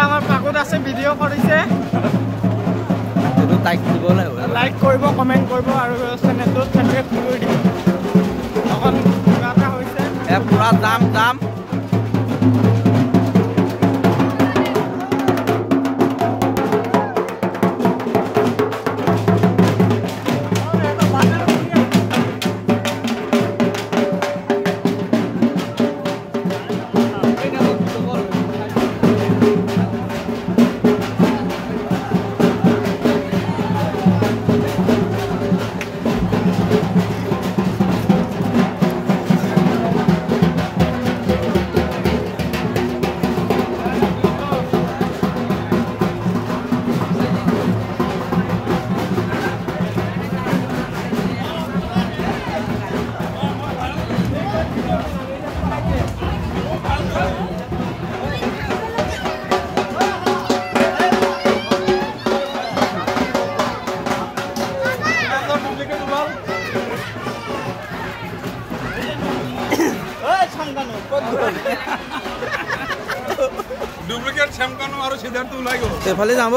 আমাৰ পাকুত আছে ভিডিও কৰিছে লাইক কৰিব কমেন্ট কৰিব আৰু চেনেলটো সাবস্ক্ৰাইব কৰি দিব এখন কিবা এটা হৈছে পুৰা দাম ডুপ্লিকেট শ্যামকানু আৰু সিদ্ধাৰ্থ ওলাই গ'ল এফালে যাব